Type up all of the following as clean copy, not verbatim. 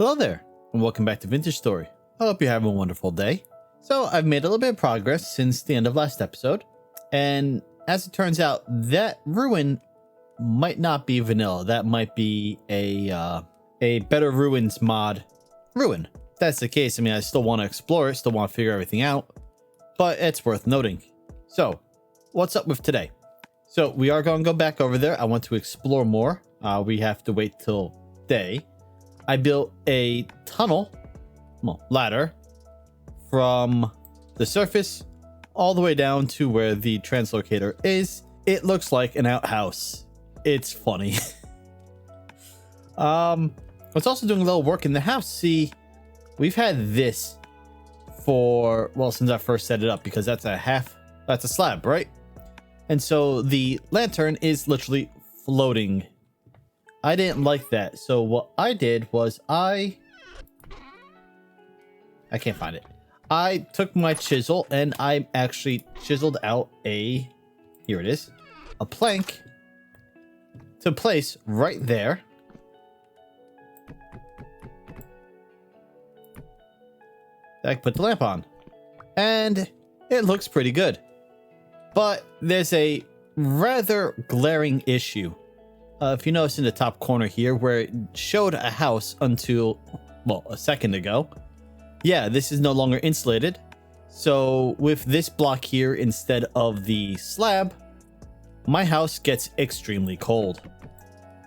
Hello there, and welcome back to Vintage Story. I hope you're having a wonderful day. So I've made a little bit of progress since the end of last episode, and as it turns out, that ruin might not be vanilla. That might be a better ruins mod ruin. If that's the case, I mean, I still want to explore it, still want to figure everything out, but it's worth noting. So, what's up with today? So we are going to go back over there. I want to explore more. We have to wait till day. I built a tunnel, ladder, from the surface all the way down to where the translocator is. It looks like an outhouse. It's funny. I was also doing a little work in the house. See, we've had this for, well, since I first set it up, because that's a slab, right? And so the lantern is literally floating. I didn't like that. So what I did was I can't find it. I took my chisel and I actually chiseled out here it is, a plank to place right there. I can put the lamp on and it looks pretty good. But there's a rather glaring issue. If you notice in the top corner here where it showed a house until, well, a second ago. Yeah, this is no longer insulated. So with this block here instead of the slab, my house gets extremely cold.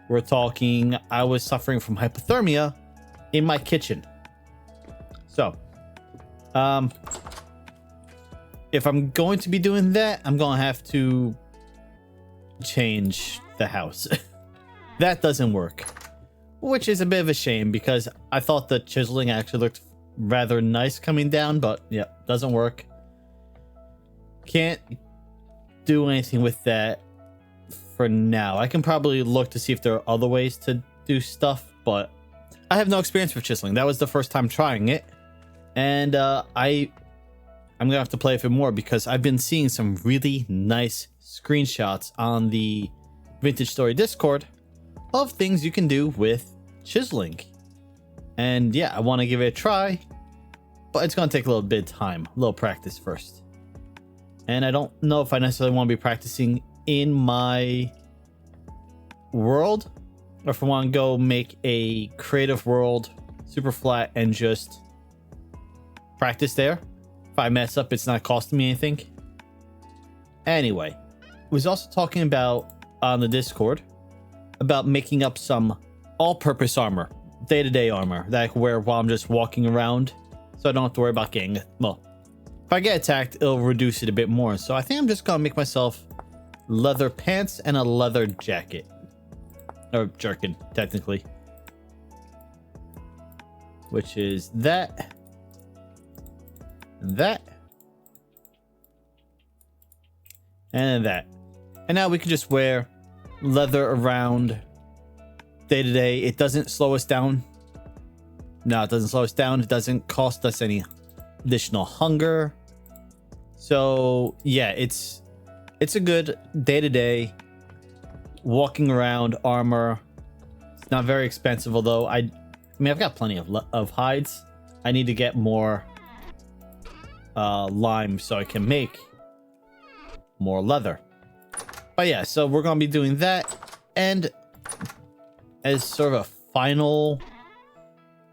We're talking, I was suffering from hypothermia in my kitchen. So, if I'm going to be doing that, I'm going to have to change the house. That doesn't work, which is a bit of a shame because I thought the chiseling actually looked rather nice coming down, but yeah, doesn't work. Can't do anything with that for now. I can probably look to see if there are other ways to do stuff, but I have no experience with chiseling. That was the first time trying it, and I'm gonna have to play with it more because I've been seeing some really nice screenshots on the Vintage Story Discord of things you can do with chiseling. And yeah, I want to give it a try, but it's going to take a little bit of time, a little practice first. And I don't know if I necessarily want to be practicing in my world, or if I want to go make a creative world super flat and just practice there. If I mess up, it's not costing me anything. Anyway, I was also talking about on the Discord about making up some all-purpose armor, day-to-day armor that I can wear while I'm just walking around, so I don't have to worry about getting, well, if I get attacked, it'll reduce it a bit more. So I think I'm just gonna make myself leather pants and a leather jacket, or jerkin, technically, which is that, and that, and that. And now we can just wear leather around day to day. It doesn't slow us down. No, it doesn't slow us down. It doesn't cost us any additional hunger. So yeah, it's a good day to day walking around armor. It's not very expensive, although I mean I've got plenty of hides. I need to get more lime so I can make more leather. But yeah, so we're going to be doing that. And as sort of a final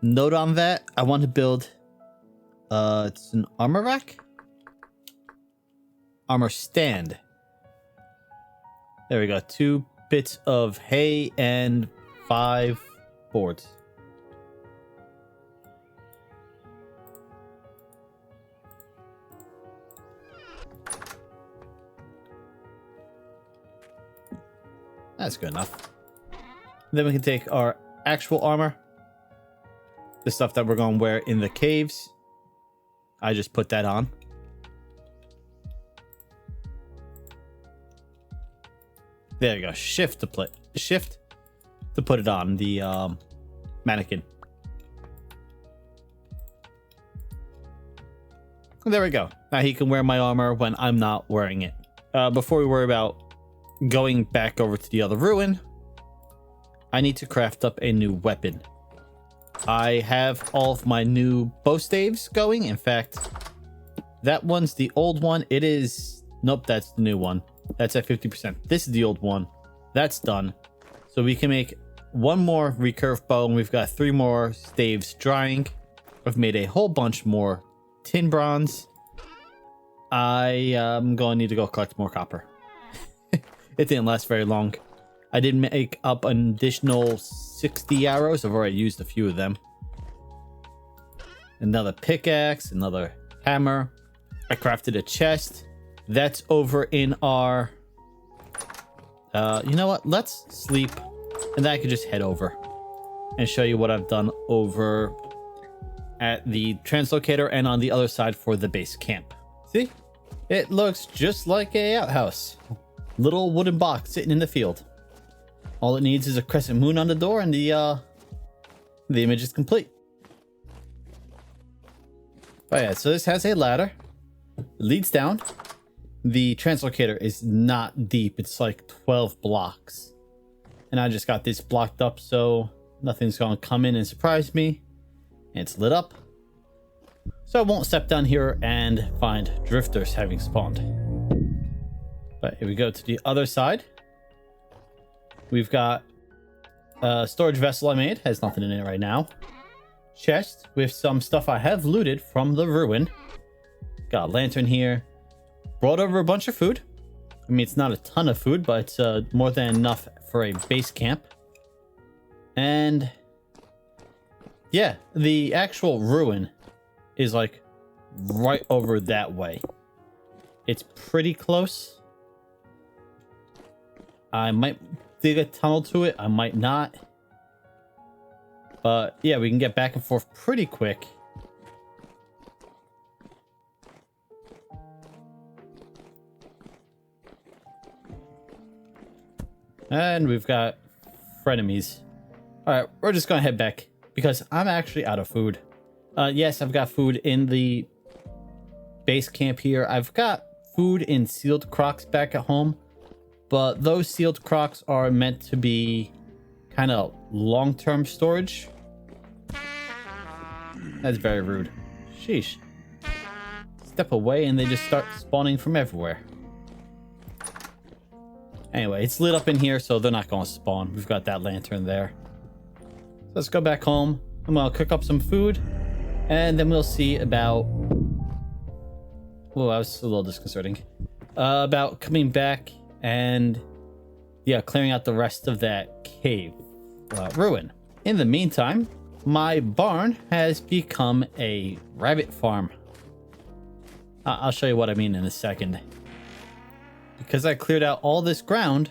note on that, I want to build, it's an armor rack? Armor stand. There we go. 2 bits of hay and 5 boards. That's good enough. Then we can take our actual armor, the stuff that we're going to wear in the caves. I just put that on. There you go. Shift to put it on the mannequin. There we go. Now he can wear my armor when I'm not wearing it. Before we worry about going back over to the other ruin, I need to craft up a new weapon. I have all of my new bow staves going. In fact, that one's the old one. It is... Nope, that's the new one. That's at 50%. This is the old one. That's done. So we can make one more recurve bow, and we've got 3 more staves drying. I've made a whole bunch more tin bronze. I am going to need to go collect more copper. It didn't last very long. I did make up an additional 60 arrows. I've already used a few of them. Another pickaxe, another hammer. I crafted a chest. That's over in our... you know what? Let's sleep. And then I could just head over and show you what I've done over at the translocator and on the other side for the base camp. See? It looks just like a outhouse. Little wooden box sitting in the field. All it needs is a crescent moon on the door and the image is complete. Oh yeah, so this has a ladder. It leads down. The translocator is not deep. It's like 12 blocks. And I just got this blocked up so nothing's going to come in and surprise me. And it's lit up. So I won't step down here and find drifters having spawned. But here we go to the other side. We've got a storage vessel I made. Has nothing in it right now. Chest with some stuff I have looted from the ruin. Got a lantern here. Brought over a bunch of food. I mean, it's not a ton of food, but it's more than enough for a base camp. And yeah, the actual ruin is like right over that way. It's pretty close. I might dig a tunnel to it. I might not. But yeah, we can get back and forth pretty quick. And we've got frenemies. Alright, we're just gonna head back because I'm actually out of food. Yes, I've got food in the base camp here. I've got food in sealed crocs back at home, but those sealed crocs are meant to be kind of long-term storage. That's very rude. Sheesh. Step away and they just start spawning from everywhere. Anyway, it's lit up in here, so they're not going to spawn. We've got that lantern there. So let's go back home. I'm going to cook up some food, and then we'll see about... Oh, that was a little disconcerting. About coming back and, yeah, clearing out the rest of that cave ruin. In the meantime, my barn has become a rabbit farm. I'll show you what I mean in a second. Because I cleared out all this ground,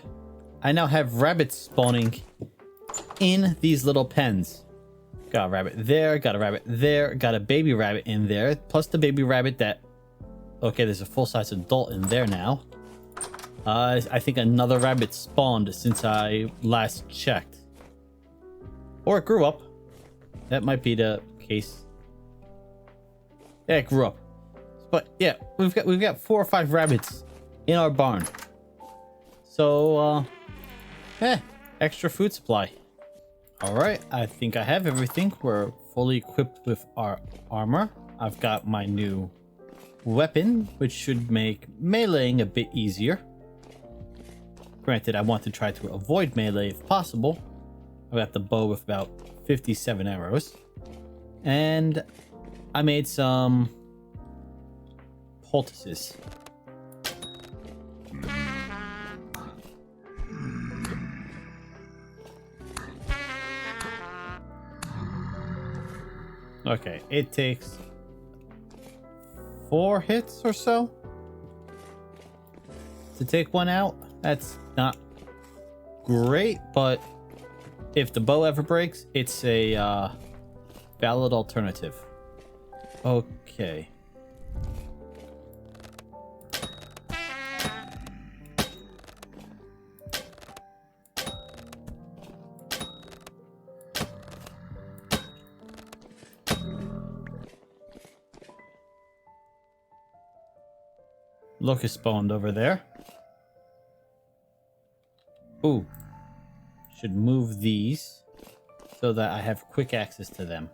I now have rabbits spawning in these little pens. Got a rabbit there, got a rabbit there, got a baby rabbit in there, plus the baby rabbit that... Okay, there's a full-size adult in there now. I think another rabbit spawned since I last checked. Or it grew up. That might be the case. Yeah, it grew up. But yeah, we've got 4 or 5 rabbits in our barn. So, extra food supply. All right, I think I have everything. We're fully equipped with our armor. I've got my new weapon, which should make meleeing a bit easier. Granted, I want to try to avoid melee if possible. I've got the bow with about 57 arrows. And I made some poultices. Okay, it takes 4 hits or so to take one out. That's not great, but if the bow ever breaks, it's a valid alternative. Okay. Locust spawned over there. Ooh. Should move these so that I have quick access to them.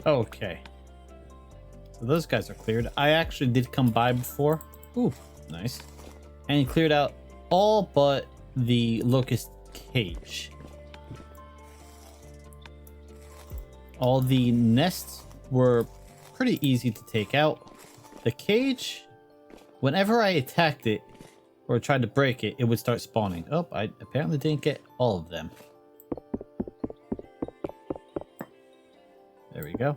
Okay. So those guys are cleared. I actually did come by before. Ooh, nice. And cleared out all but the locust cage. All the nests were pretty easy to take out. The cage, whenever I attacked it or tried to break it, it would start spawning. Oh, I apparently didn't get all of them. There we go.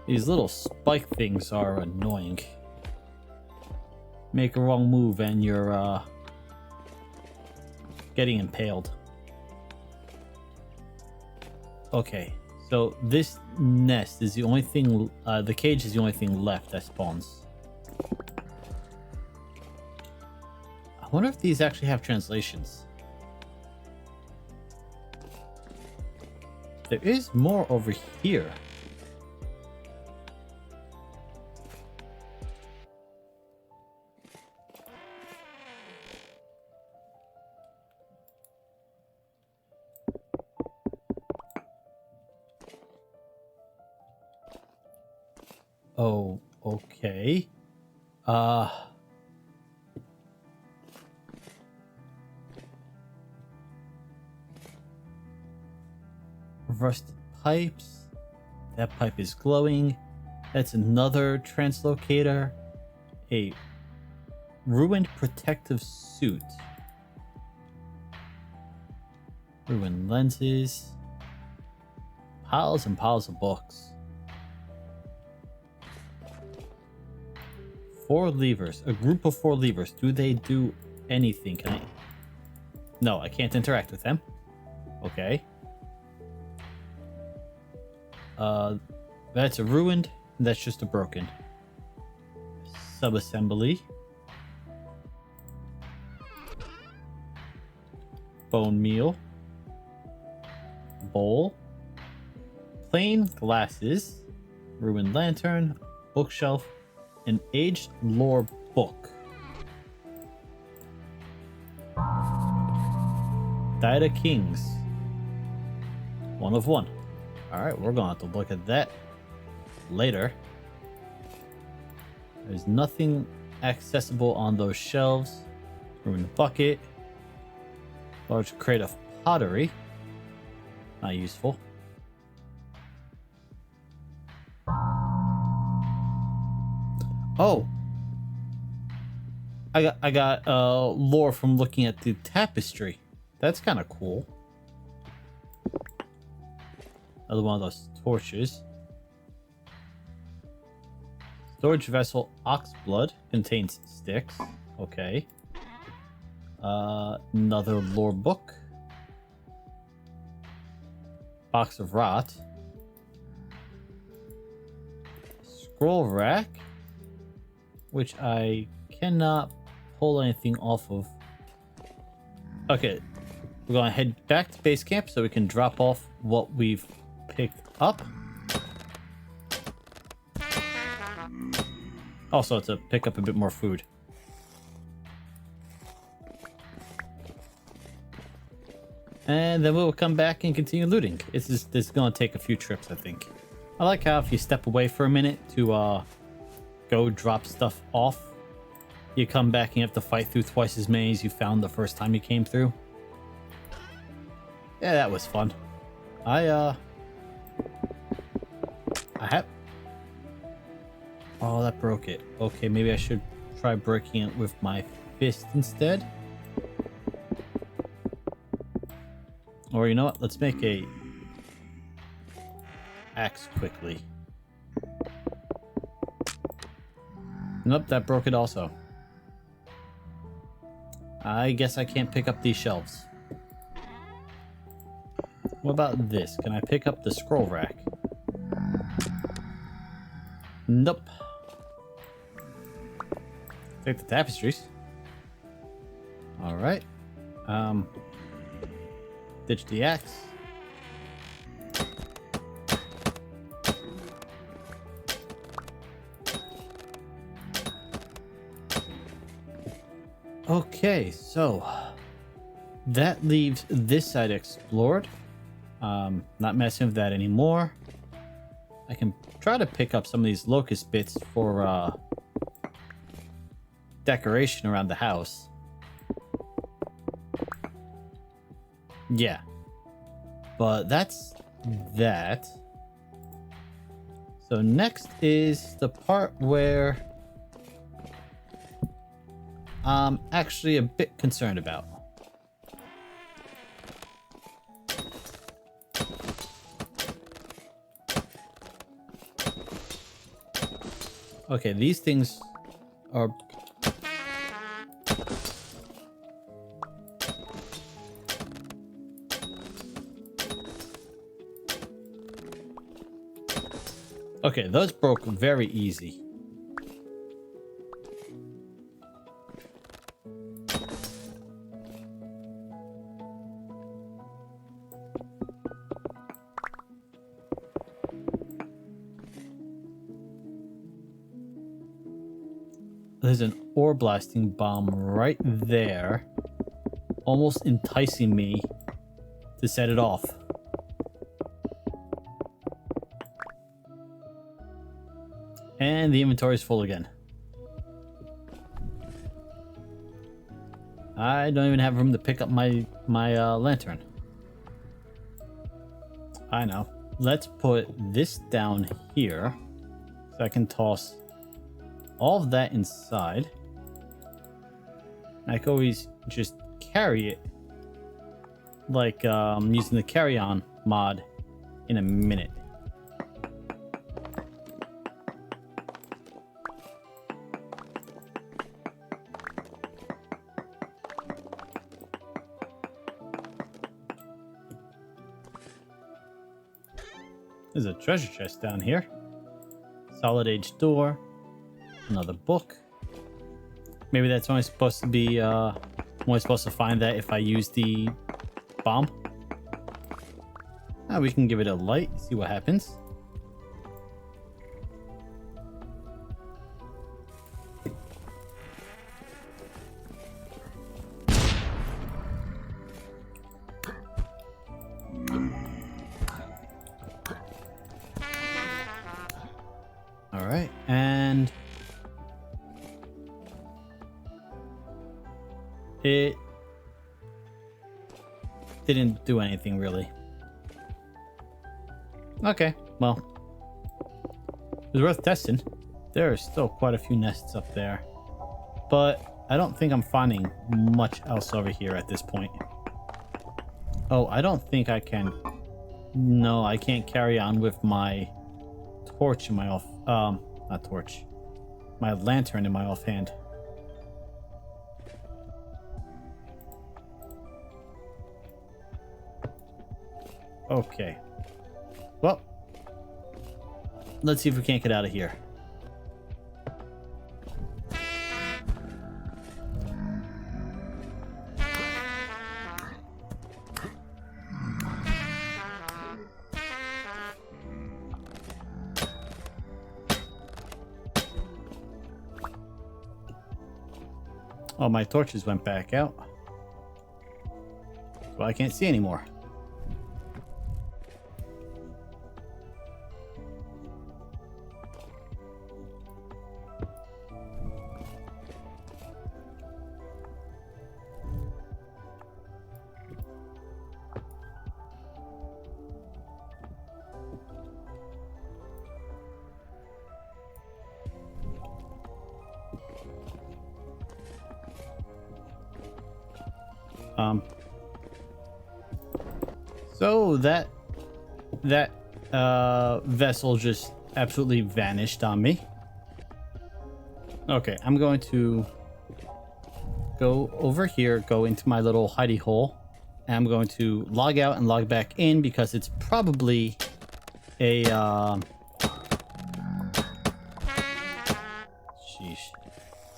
These little spike things are annoying. Make a wrong move and you're getting impaled. Okay, so this nest is the only thing, the cage is the only thing left that spawns. I wonder if these actually have translations. There is more over here. Oh, okay. Rusted pipes. That pipe is glowing. That's another translocator. A ruined protective suit. Ruined lenses. Piles and piles of books. 4 levers. A group of 4 levers. Do they do anything? Can I? No, I can't interact with them. Okay. That's a ruined. That's just a broken. Subassembly. Bone meal. Bowl. Plain glasses. Ruined lantern. Bookshelf. An aged lore book. Diet of Kings. 1 of 1. Alright, we're gonna have to look at that later. There's nothing accessible on those shelves. Ruined bucket. Large crate of pottery. Not useful. Oh, I got lore from looking at the tapestry. That's kind of cool. Another one of those torches. Storage vessel Oxblood contains Styx. Okay. Another lore book. Box of rot. Scroll rack, which I cannot pull anything off of. Okay, we're gonna head back to base camp so we can drop off what we've picked up. Also to pick up a bit more food. And then we'll come back and continue looting. This is gonna take a few trips, I think. I like how if you step away for a minute to go drop stuff off, you come back and you have to fight through twice as many as you found the first time you came through. Yeah, that was fun. I have... Oh, that broke it. Okay, maybe I should try breaking it with my fist instead. Or you know what? Let's make a axe quickly. Nope, that broke it also. I guess I can't pick up these shelves. What about this? Can I pick up the scroll rack? Nope. Take the tapestries. Alright. Ditch the axe. Okay, so that leaves this side explored. Not messing with that anymore. I can try to pick up some of these locust bits for decoration around the house. Yeah, but that's that. So next is the part where I'm actually a bit concerned about. Okay, these things are... Okay, those broke very easy. There's an ore blasting bomb right there, almost enticing me to set it off. And the inventory is full again. I don't even have room to pick up my lantern. I know. Let's put this down here so I can toss all of that inside. I can always just carry it like using the carry-on mod in a minute. There's a treasure chest down here. Solid age door. Another book. Maybe that's only supposed to be I'm only supposed to find that if I use the bomb. Now we can give it a light, see what happens. All right, and it didn't do anything really. Okay, well, it was worth testing. There are still quite a few nests up there, but I don't think I'm finding much else over here at this point. Oh, I don't think I can. No, I can't carry on with my torch in my off. Not torch. My lantern in my offhand. Okay. Well, let's see if we can't get out of here. Oh, my torches went back out. So I can't see anymore. So that vessel just absolutely vanished on me. Okay, I'm going to go over here, go into my little hidey hole, and I'm going to log out and log back in because it's probably a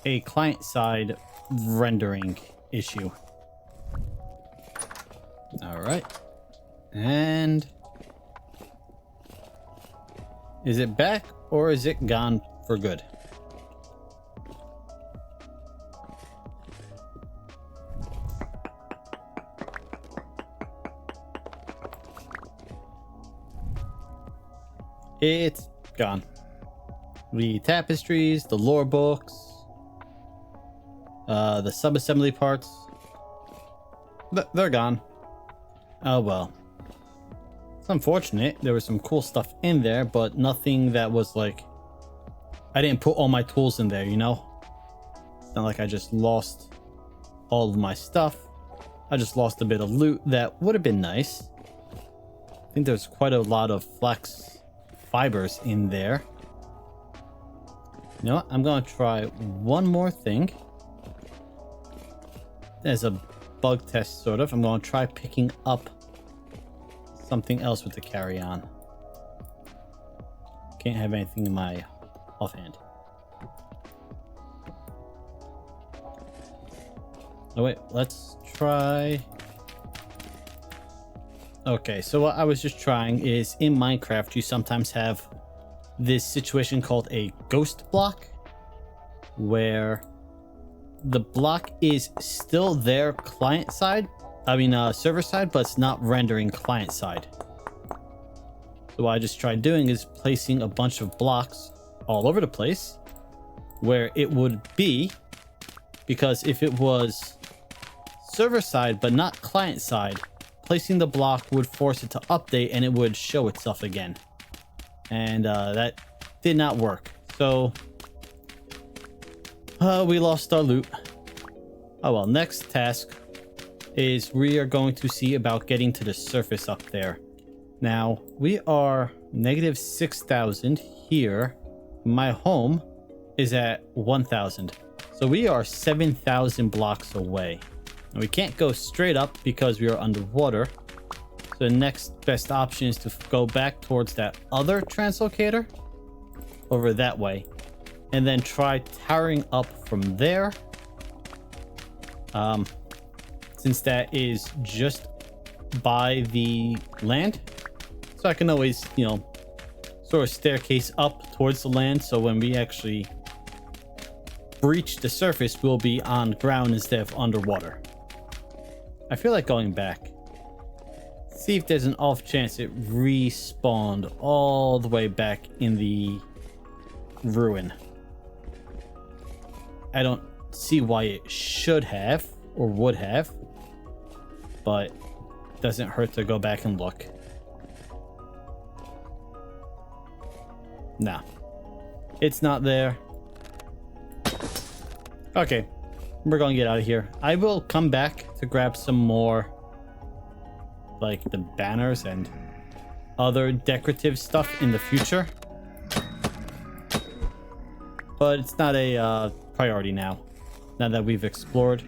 a client-side rendering issue. All right, and is it back or is it gone for good? It's gone. The tapestries, the lore books, the sub-assembly parts, they're gone. Oh well. It's unfortunate. There was some cool stuff in there, but nothing that was like... I didn't put all my tools in there, you know? It's not like I just lost all of my stuff. I just lost a bit of loot that would have been nice. I think there's quite a lot of flax fibers in there. You know what? I'm gonna try one more thing. As a bug test, sort of. I'm gonna try picking up something else with the carry-on. Can't have anything in my offhand. Oh wait, let's try... Okay, so what I was just trying is in Minecraft, you sometimes have this situation called a ghost block, where the block is still there client side, server side, but it's not rendering client side. So what I just tried doing is placing a bunch of blocks all over the place where it would be, because if it was server side but not client side, placing the block would force it to update and it would show itself again. And that did not work. So we lost our loot. Oh well, next task is we are going to see about getting to the surface up there. Now, we are negative 6,000 here. My home is at 1,000. So we are 7,000 blocks away. And we can't go straight up because we are underwater. So the next best option is to go back towards that other translocator over that way, and then try towering up from there. Since that is just by the land, so I can always, you know, sort of staircase up towards the land, so when we actually breach the surface, we'll be on ground instead of underwater. I feel like going back. See if there's an off chance it respawned all the way back in the ruin. I don't see why it should have or would have, but it doesn't hurt to go back and look. Nah, it's not there. Okay, we're gonna get out of here. I will come back to grab some more, like the banners and other decorative stuff in the future, but it's not a priority now that we've explored.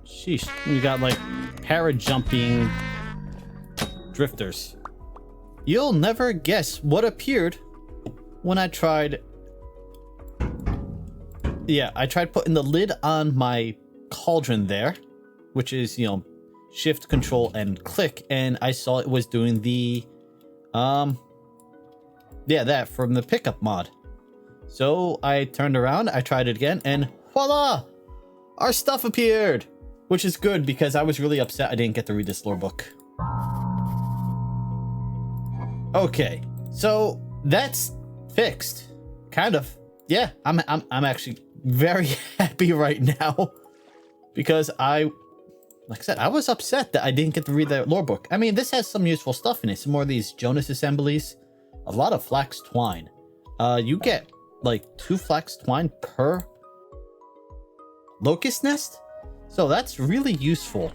Sheesh, we got like para-jumping drifters. You'll never guess what appeared when I tried... Yeah, I tried putting the lid on my cauldron there, which is, you know, shift, control, and click, and I saw it was doing the, yeah, that from the pickup mod. So I turned around, I tried it again, and voila! Our stuff appeared! Which is good, because I was really upset I didn't get to read this lore book. Okay, so that's fixed. Kind of. Yeah, I'm actually very happy right now, because like I said, I was upset that I didn't get to read that lore book. I mean, this has some useful stuff in it. Some more of these Jonas assemblies, a lot of flax twine. You get like 2 flax twine per locust nest. So that's really useful.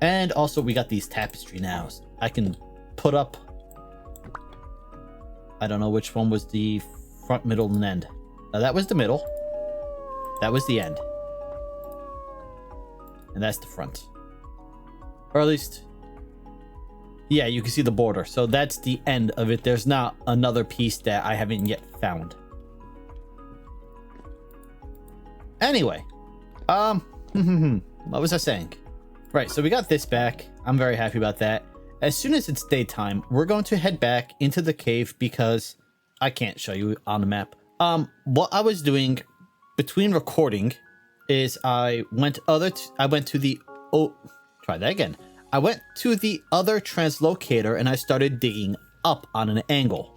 And also we got these tapestry now. I can put up... I don't know which one was the front, middle, and end. That was the middle. That was the end. And that's the front. Or at least... yeah, you can see the border. So that's the end of it. There's not another piece that I haven't yet found. Anyway. What was I saying? Right, so we got this back. I'm very happy about that. As soon as it's daytime, we're going to head back into the cave because I can't show you on the map. What I was doing between recording is I went to the... oh, try that again. I went to the other translocator and I started digging up on an angle.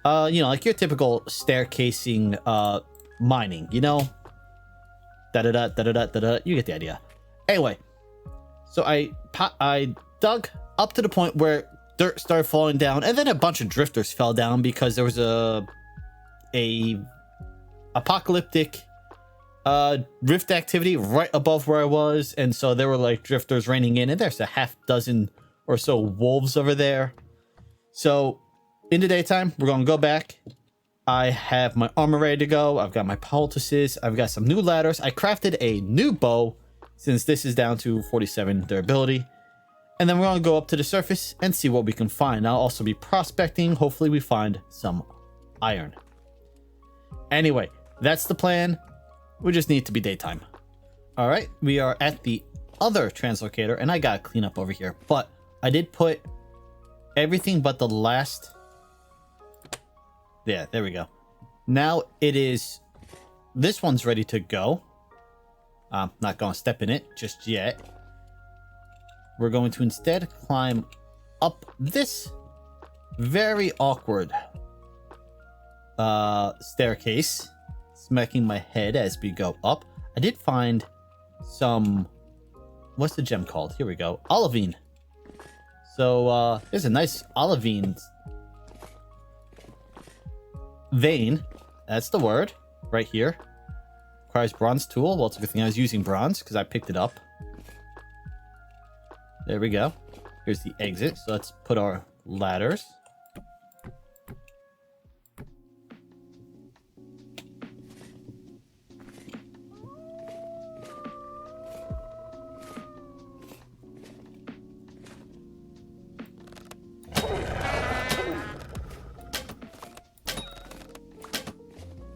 You know, like your typical staircasing mining, you know? Da-da-da, da-da-da, da-da. You get the idea. Anyway, so I dug up to the point where dirt started falling down, and then a bunch of drifters fell down because there was a apocalyptic rift activity right above where I was, and so there were like drifters raining in, and there's a half dozen or so wolves over there. So in the daytime, we're gonna go back. I have my armor ready to go. I've got my poultices. I've got some new ladders. I crafted a new bow since this is down to 47 durability. And then we're going to go up to the surface and see what we can find. I'll also be prospecting. Hopefully we find some iron. Anyway, that's the plan. We just need to be daytime. All right, we are at the other translocator, and I got to clean up over here. But I did put everything but the last... yeah, there we go. Now it is... this one's ready to go. I'm not going to step in it just yet. We're going to instead climb up this very awkward staircase, smacking my head as we go up. I did find some... what's the gem called? Here we go. Olivine. So there's a nice olivine vein. That's the word. Right here. Requires bronze tool. Well, it's a good thing I was using bronze because I picked it up. There we go. Here's the exit. So let's put our ladders.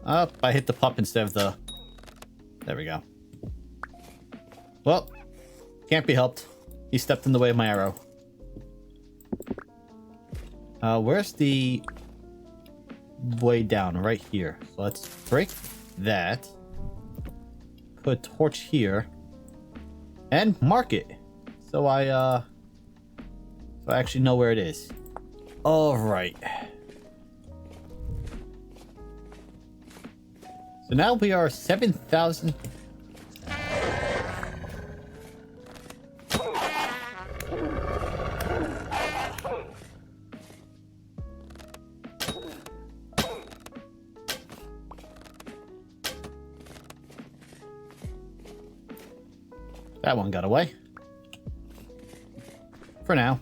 Up, I hit the pup instead of the... there we go. Well, can't be helped. He stepped in the way of my arrow. Where's the way down? Right here. So let's break that. Put a torch here. And mark it. So I actually know where it is. Alright. So now we are 7,000... that one got away. For now.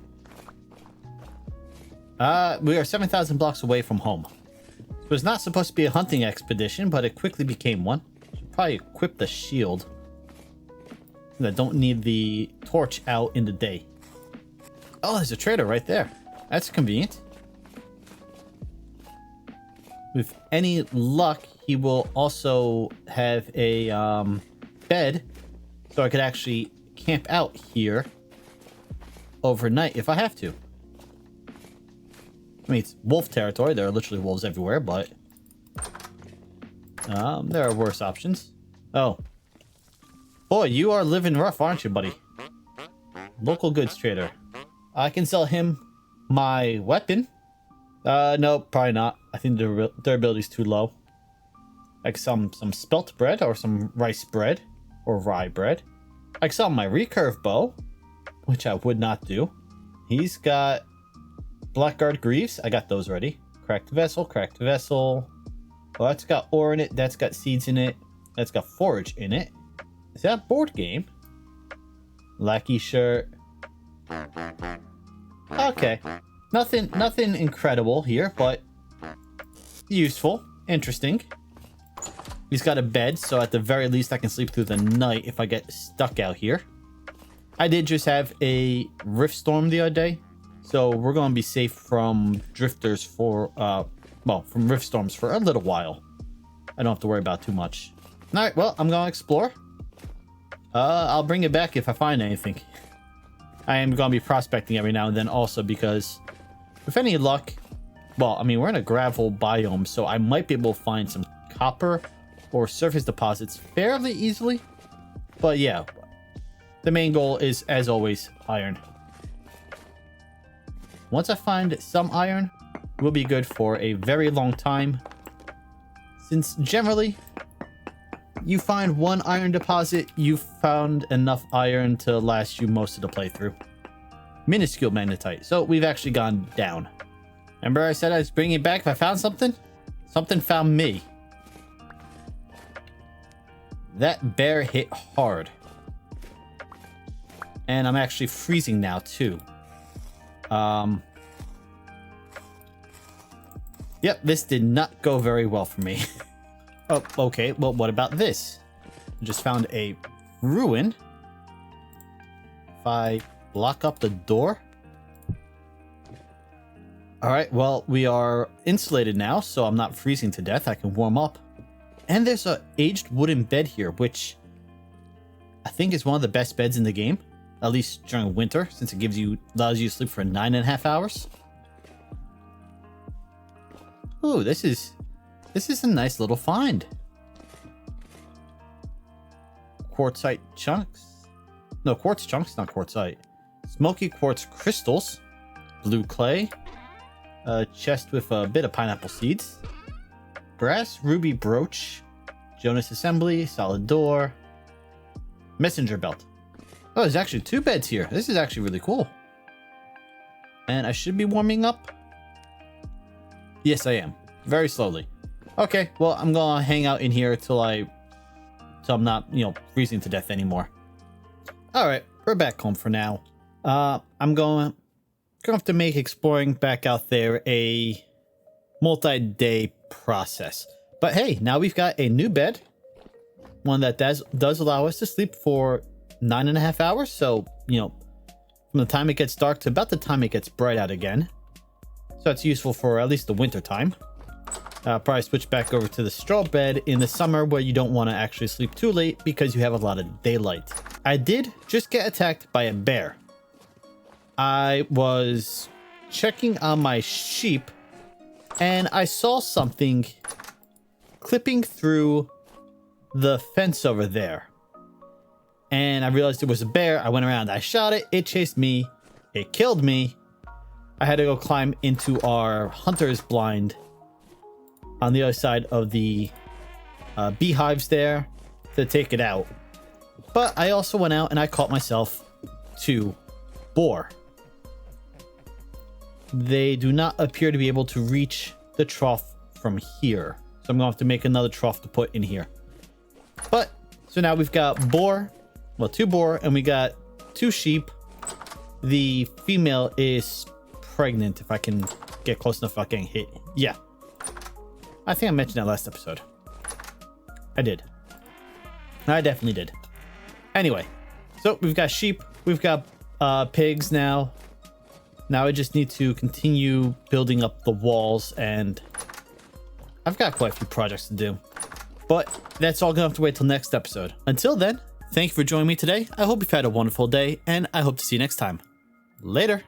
We are 7,000 blocks away from home. It was not supposed to be a hunting expedition, but it quickly became one. Should probably equip the shield. I don't need the torch out in the day. Oh, there's a trader right there. That's convenient. With any luck, he will also have a bed, so I could actually camp out here overnight if I have to. I mean, it's wolf territory. There are literally wolves everywhere, but there are worse options. Oh. Boy, you are living rough, aren't you, buddy? Local goods trader. I can sell him my weapon. No, probably not. I think the durability is too low. Like some spelt bread or some rice bread or rye bread. I can sell him my recurve bow, which I would not do. He's got Blackguard Greaves. I got those already. Cracked vessel, cracked vessel. Well, that's got ore in it. That's got seeds in it. That's got forage in it. Is that a board game? Lackey shirt. Okay. Nothing incredible here, but useful. Interesting. He's got a bed, so at the very least I can sleep through the night if I get stuck out here. I did just have a rift storm the other day, so we're going to be safe from drifters for, from rift storms for a little while. I don't have to worry about too much. All right, well, I'm going to explore. I'll bring it back if I find anything. I am going to be prospecting every now and then also because with any luck, well, I mean, we're in a gravel biome, so I might be able to find some copper or surface deposits fairly easily. But yeah, the main goal is, as always, iron. Once I find some iron, we'll be good for a very long time. Since generally, you find one iron deposit, you've found enough iron to last you most of the playthrough. Minuscule magnetite. So we've actually gone down. Remember I said I was bringing it back if I found something? Something found me. That bear hit hard. And I'm actually freezing now too. Yep, this did not go very well for me. Oh, okay. Well, what about this? I just found a ruin. If I block up the door. All right. Well, we are insulated now, so I'm not freezing to death. I can warm up. And there's a aged wooden bed here, which I think is one of the best beds in the game, at least during winter, since it allows you to sleep for 9.5 hours. Ooh, this is a nice little find. Quartzite chunks. No, quartz chunks, not quartzite. Smoky quartz crystals. Blue clay. A chest with a bit of pineapple seeds. Brass ruby brooch. Jonas assembly. Solid door. Messenger belt. Oh, there's actually 2 beds here. This is actually really cool. And I should be warming up. Yes, I am. Very slowly. Okay, well, I'm gonna hang out in here till I'm not, freezing to death anymore. All right, we're back home for now. I'm gonna have to make exploring back out there a multi-day process. But hey, now we've got a new bed, one that does allow us to sleep for 9.5 hours. So, from the time it gets dark to about the time it gets bright out again. So it's useful for at least the winter time. Probably switch back over to the straw bed in the summer where you don't want to actually sleep too late because you have a lot of daylight. I did just get attacked by a bear. I was checking on my sheep and I saw something clipping through the fence over there. And I realized it was a bear. I went around, I shot it, it chased me, it killed me. I had to go climb into our hunter's blind on the other side of the beehives there to take it out. But I also went out and I caught myself 2 boar. They do not appear to be able to reach the trough from here. So I'm going to have to make another trough to put in here. But, so now we've got 2 boar, and we got 2 sheep. The female is pregnant, if I can get close enough without getting hit. Yeah. I think I mentioned that last episode. I did. I definitely did. Anyway, so we've got sheep, we've got pigs now. Now I just need to continue building up the walls, and I've got quite a few projects to do. But that's all gonna have to wait till next episode. Until then, thank you for joining me today. I hope you've had a wonderful day, and I hope to see you next time. Later.